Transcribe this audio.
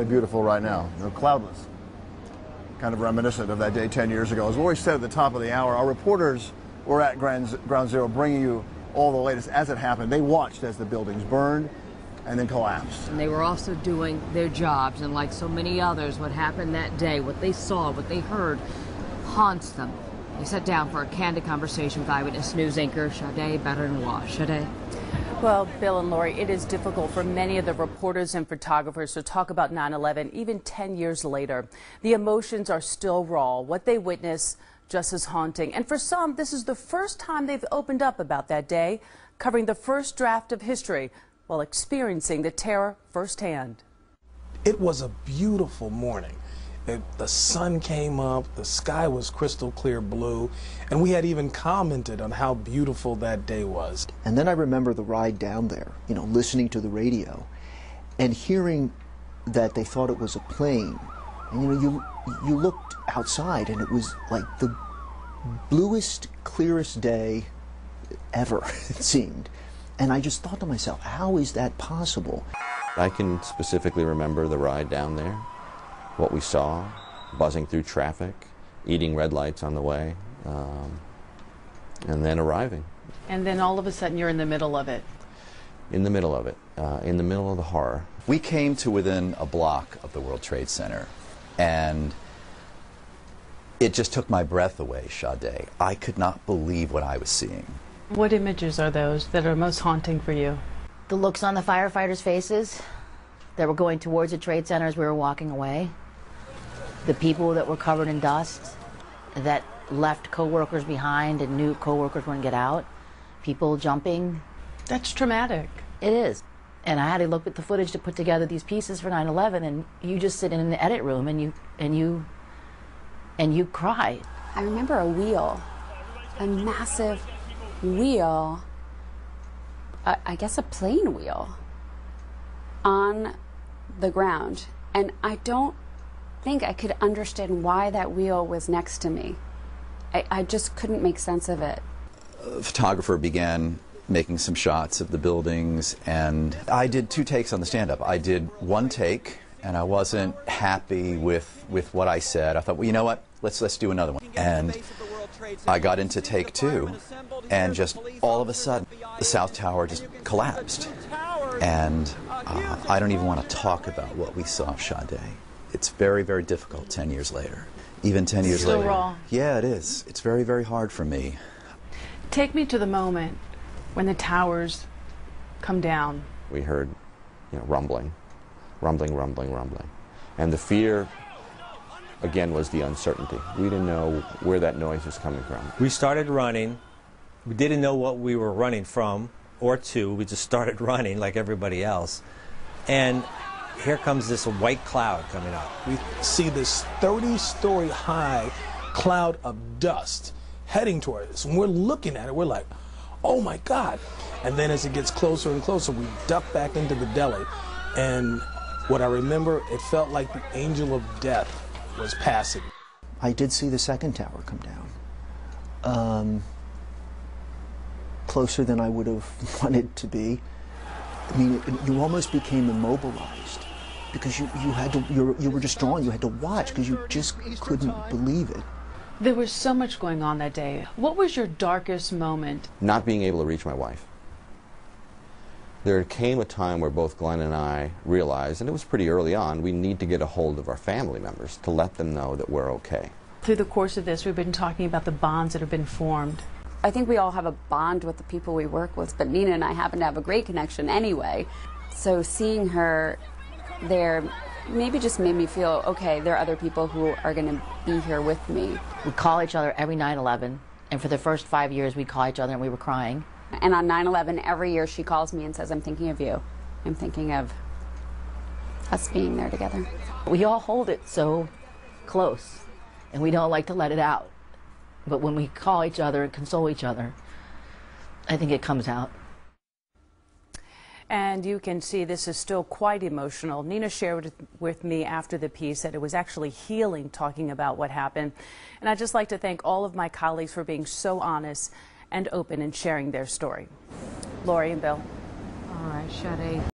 Beautiful right now, cloudless, kind of reminiscent of that day 10 years ago. As Lori said at the top of the hour, our reporters were at Ground Zero bringing you all the latest as it happened. They watched as the buildings burned and then collapsed. And they were also doing their jobs, and like so many others, what happened that day, what they saw, what they heard, haunts them. They sat down for a candid conversation with Eyewitness News anchor Sade Benoit. Sade. Well, Bill and Lori, it is difficult for many of the reporters and photographers to talk about 9/11 even 10 years later. The emotions are still raw. What they witness just as haunting. And for some, this is the first time they've opened up about that day, covering the first draft of history while experiencing the terror firsthand. It was a beautiful morning. The sun came up, the sky was crystal clear blue, and we had even commented on how beautiful that day was. And then I remember the ride down there, listening to the radio and hearing that they thought it was a plane. And you looked outside and it was like the bluest, clearest day ever, it seemed. And I just thought to myself, how is that possible? I can specifically remember the ride down there. What we saw, buzzing through traffic, eating red lights on the way, and then arriving. And then all of a sudden you're in the middle of it. In the middle of it, in the middle of the horror. We came to within a block of the World Trade Center, and it just took my breath away, Sade. I could not believe what I was seeing. What images are those that are most haunting for you? The looks on the firefighters' faces that were going towards the Trade Center as we were walking away. The people that were covered in dust that left co-workers behind and knew co-workers wouldn't get out. People jumping. That's traumatic. It is. And I had to look at the footage to put together these pieces for 9/11, and you just sit in an edit room and you cry. I remember a wheel, a massive wheel, I guess a plane wheel, on the ground, and I don't think I could understand why that wheel was next to me. I just couldn't make sense of it. A photographer began making some shots of the buildings, and I did 2 takes on the stand-up. I did 1 take, and I wasn't happy with what I said. I thought, well, you know what, let's do another one. And I got into take 2, and just all of a sudden, the South Tower just collapsed. And I don't even want to talk about what we saw, Sade. It's very, very difficult 10 years later. Even 10 years later. Still raw. Yeah, it is. It's very, very hard for me. Take me to the moment when the towers come down. We heard, rumbling. And the fear, again, was the uncertainty. We didn't know where that noise was coming from. We started running. We didn't know what we were running from or to. We just started running like everybody else. And here comes this white cloud coming up. We see this 30-story high cloud of dust heading toward us. When we're looking at it, we're like, oh my God. And then as it gets closer and closer, we duck back into the deli. And what I remember, it felt like the angel of death was passing. I did see the second tower come down. Closer than I would have wanted to be. I mean, you almost became immobilized because you were just drawn. You had to watch because you just couldn't believe it. There was so much going on that day. What was your darkest moment? Not being able to reach my wife. There came a time where both Glenn and I realized, and it was pretty early on, we need to get a hold of our family members to let them know that we're okay. Through the course of this, we've been talking about the bonds that have been formed. I think we all have a bond with the people we work with, but Nina and I happen to have a great connection anyway. So seeing her there maybe just made me feel, okay, there are other people who are going to be here with me. We call each other every 9/11, and for the first 5 years we'd call each other and we were crying. And on 9/11, every year she calls me and says, I'm thinking of you. I'm thinking of us being there together. We all hold it so close, and we don't like to let it out. But when we call each other and console each other, I think it comes out. And you can see this is still quite emotional. Nina shared with me after the piece that it was actually healing talking about what happened. And I'd just like to thank all of my colleagues for being so honest and open in sharing their story. Lori and Bill. All right, Sade.